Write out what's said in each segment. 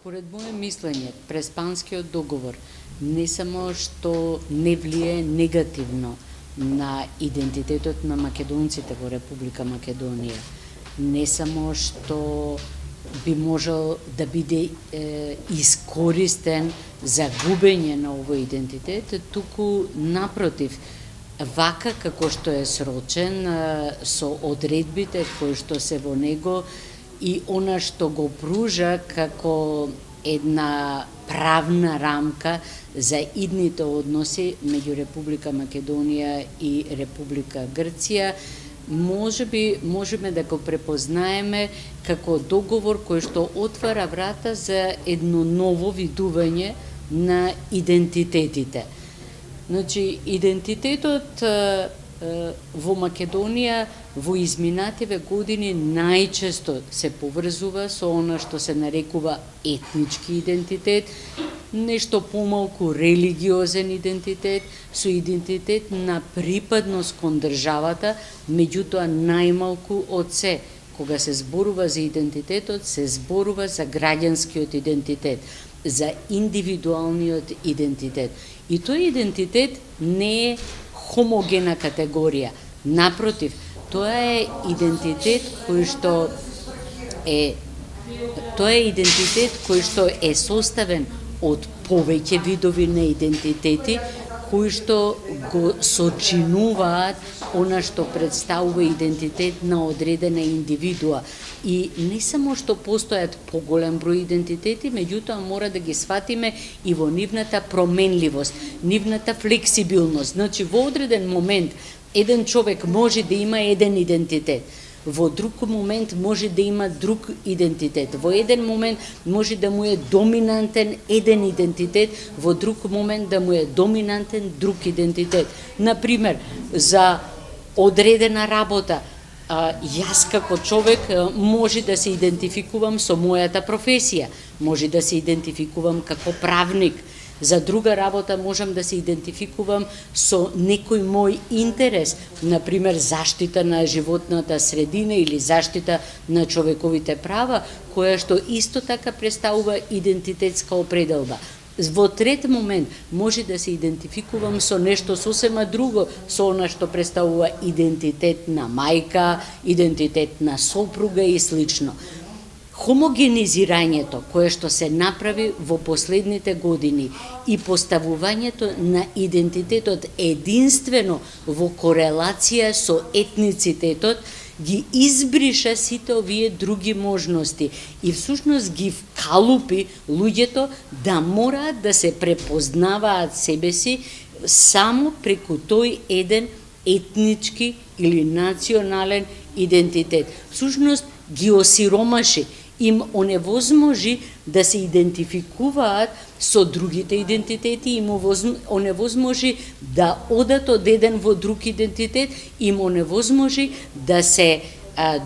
Според мое мислење, Преспанскиот договор не само што не влие негативно на идентитетот на македонците во Република Македонија, не само што би можел да биде искористен за губење на овој идентитет, туку напротив, вака како што е срочен со одредбите кои што се во него и она што го пружа како една правна рамка за идните односи меѓу Република Македонија и Република Грција, можеме да го препознаеме како договор кој што отвара врата за едно ново видување на идентитетите. Значи, идентитетот во Македонија во изминативе години најчесто се поврзува со она што се нарекува етнички идентитет, нешто помалку религиозен идентитет, со идентитет на припадност кон државата, меѓутоа најмалку од се. Кога се зборува за идентитетот, се зборува за граѓанскиот идентитет, за индивидуалниот идентитет. И тој идентитет не е хомогена категорија. Напротив, тоа е идентитет кој што е составен од повеќе видови на идентитети кои што го сочинуваат она што представува идентитет на одредена индивидуа. И не само што постојат поголем број идентитети, меѓутоа мора да ги сватиме и во нивната променливост, нивната флексибилност. Значи, во одреден момент еден човек може да има еден идентитет, во друг момент може да има друг идентитет, во еден момент може да му е доминантен еден идентитет, во друг момент да му е доминантен друг идентитет. Например, за одредена работа, јас како човек може да се идентификувам со мојата професија, може да се идентификувам како правник, за друга работа можам да се идентификувам со некој мој интерес, например заштита на животната средина или заштита на човековите права, која што исто така представува идентитетска определба. Во трет момент може да се идентификувам со нешто сосема друго, со она што представува идентитет на мајка, идентитет на сопруга и слично. Хомогенизирањето кое што се направи во последните години и поставувањето на идентитетот единствено во корелација со етницитетот ги избриша сите овие други можности и всушност ги вкалупи луѓето да мораат да се препознаваат себе си само преку тој еден етнички или национален идентитет. Всушност ги осиромаши, им оневозможи да се идентификуваат со другите идентитети, им оневозможи да одат од еден во друг идентитет, им оневозможи да се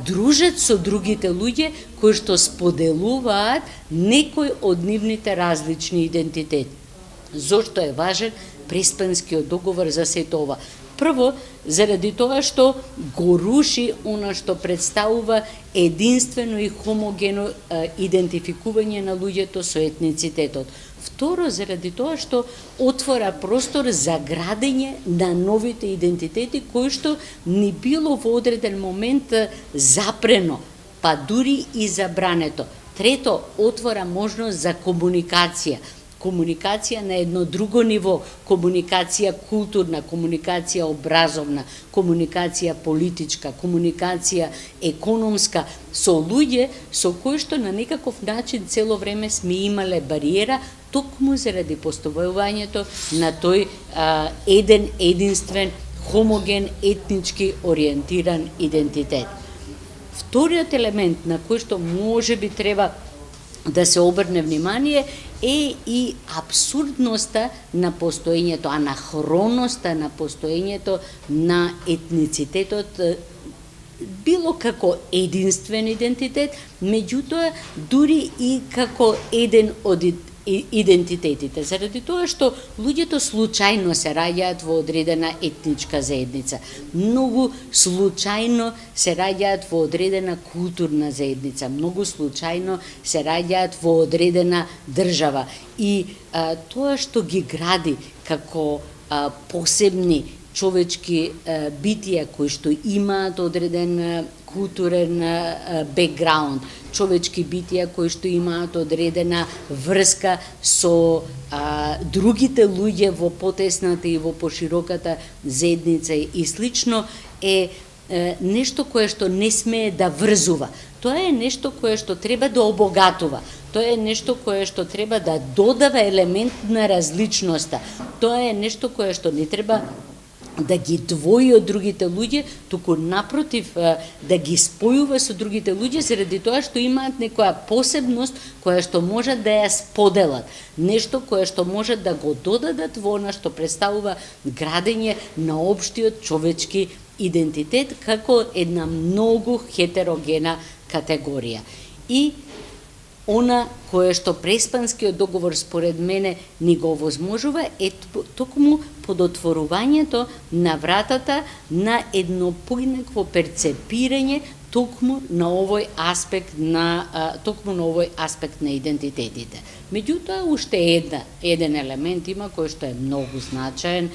дружат со другите луѓе кои што споделуваат некој од нивните различни идентитети. Зошто е важен Преспанскиот договор за сето ова? Прво, заради тоа што го руши она што представува единствено и хомогено идентификување на луѓето со етницитетот. Второ, заради тоа што отвора простор за градење на новите идентитети кои што ни било во одреден момент запрено, па дури и забрането. Трето, отвора можност за комуникација. Комуникација на едно друго ниво, комуникација културна, комуникација образовна, комуникација политичка, комуникација економска со луѓе со кои што на некаков начин цело време сме имале бариера токму заради постојувањето на тој единствен, хомоген, етнички ориентиран идентитет. Вториот елемент на кој што можеби треба да се обрне внимание е и абсурдноста на постоењето, анахроноста на постоењето на етницитетот било како единствен идентитет, меѓутоа дури и како еден од идентитетите, заради тоа што луѓето случајно се раѓаат во одредена етничка заедница. Многу случајно се раѓаат во одредена културна заедница, многу случајно се раѓаат во одредена држава. И тоа што ги гради како посебни човечки битија кои што имаат одреден културен бекграунд, човечки битија кои што имаат одредена врска со другите луѓе во потесната и во пошироката заедница и слично, е нешто кое што не смее да врзува. Тоа е нешто кое што треба да обогатува. Тоа е нешто кое што треба да додава елемент на различноста. Тоа е нешто кое што не треба да ги двои од другите луѓе, туку напротив да ги спојува со другите луѓе заради тоа што имаат некоја посебност која што можат да ја споделат, нешто кое што можат да го додадат во она што представува градење на општиот човечки идентитет како една многу хетерогена категорија. И она кое што Преспанскиот договор според мене ни го овозможува е токму подотворувањето на вратата на едно поинакво перцепирање токму на овој аспект на идентитетите. Меѓутоа уште еден елемент има кој што е многу значаен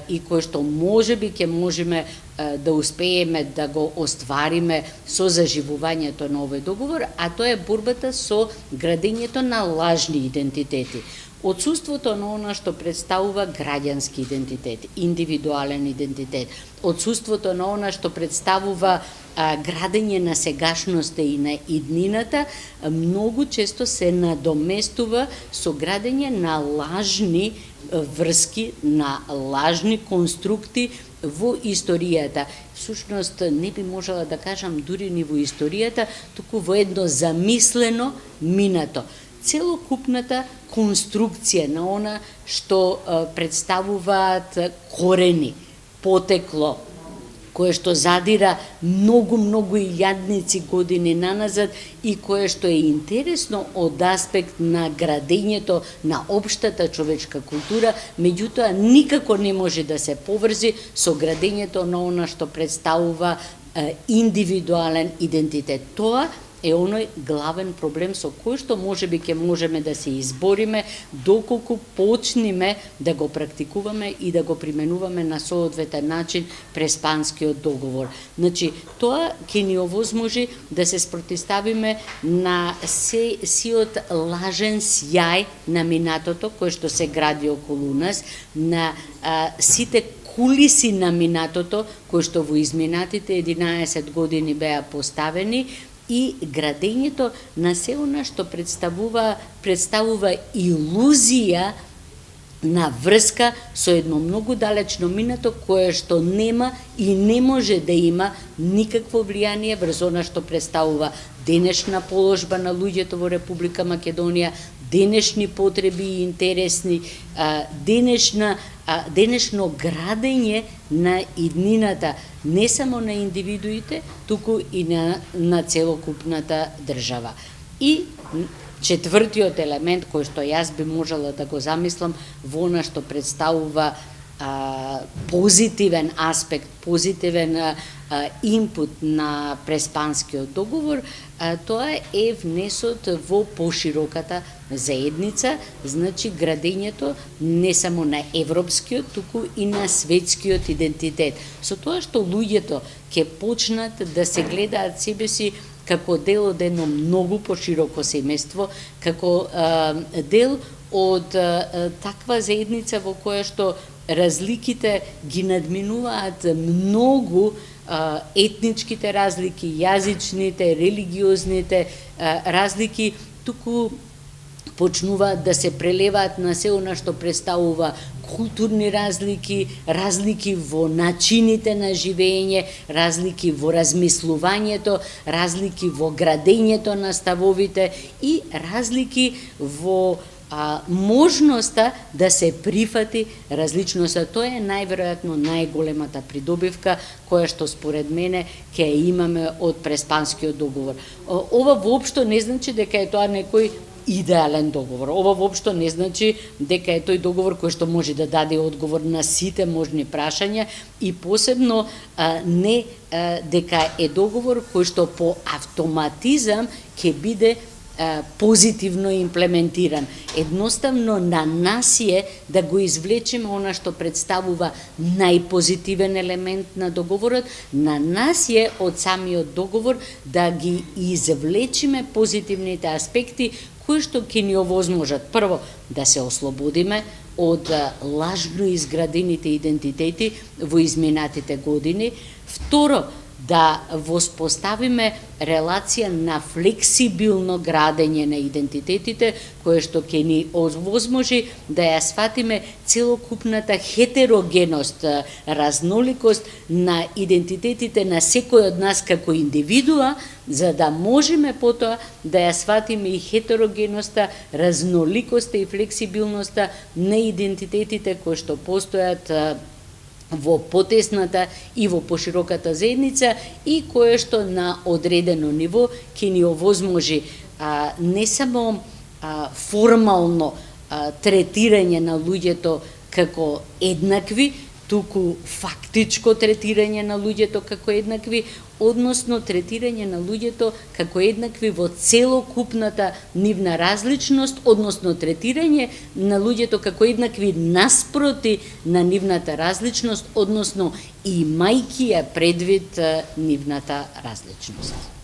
и кој што можеби ќе можеме да успееме да го оствариме со заживувањето на овој договор, а тоа е борбата со градењето на лажни идентитети. Отсуството на она што представува граѓански идентитет, индивидуален идентитет, отсуството на она што представува градење на сегашноста и на иднината, многу често се надоместува со градење на лажни врски, на лажни конструкти во историјата. Всушност не би можела да кажам дури ни во историјата, туку во едно замислено минато. Целокупната конструкција на она што представуваат корени, потекло, кое што задира многу илјадници години наназад и кое што е интересно од аспект на градењето на општата човечка култура, меѓутоа никако не може да се поврзи со градењето на она што представува индивидуален идентитет. Тоа е оној главен проблем со кој што можеби ќе можеме да се избориме доколку почнеме да го практикуваме и да го применуваме на соодветен начин Преспанскиот договор. Значи, тоа ќе ни овозможи да се спротиставиме на сиот лажен сјај на минатото кој што се гради околу нас, на сите кулиси на минатото кои што во изминатите 11 години беа поставени, и градењето на се она што представува илузија на врска со едно многу далечно минато кое што нема и не може да има никакво влијание врз она што представува денешна положба на луѓето во Република Македонија, денешни потреби и интересни, денешно градење на иднината, не само на индивидуите, туку и на целокупната држава. И четвртиот елемент кој што јас би можела да го замислам во она што представува позитивен аспект, позитивен инпут на Преспанскиот договор, тоа е внесот во пошироката заедница, значи градењето не само на европскиот, туку и на светскиот идентитет. Со тоа што луѓето ќе почнат да се гледаат себе си како дел од едно многу пошироко семејство, како дел од таква заедница во која што разликите ги надминуваат многу етничките разлики, јазичните, религиозните разлики, туку почнуваат да се прелеваат на се она што представува културни разлики, разлики во начините на живење, разлики во размислувањето, разлики во градењето на ставовите и разлики во можноста да се прифати различноста. Тоа е најверојатно најголемата придобивка која што според мене ќе имаме од Преспанскиот договор. Ова воопшто не значи дека е тоа некој идеален договор. Ова воопшто не значи дека е тој договор кој што може да даде одговор на сите можни прашања и посебно не дека е договор кој што по автоматизам ќе биде позитивно имплементиран. Едноставно на нас е да го извлечеме она што представува најпозитивен елемент на договорот, на нас е од самиот договор да ги извлечеме позитивните аспекти кои што ќе ни овозможат прво да се ослободиме од лажно изградените идентитети во изминатите години, второ да воспоставиме релација на флексибилно градење на идентитетите, кое што ќе ни овозможи да ја сватиме целокупната хетерогеност, разноликост на идентитетите на секој од нас како индивидуа, за да можеме потоа да ја сватиме и хетерогеноста, разноликоста и флексибилноста на идентитетите кои што постојат во потесната и во пошироката заедница и кое што на одредено ниво ќе ни овозможи не само формално третирање на луѓето како еднакви, туку фактичко третирање на луѓето како еднакви, односно третирање на луѓето како еднакви во целокупната нивна различност, односно третирање на луѓето како еднакви наспроти на нивната различност, односно имајќи ја предвид нивната различност.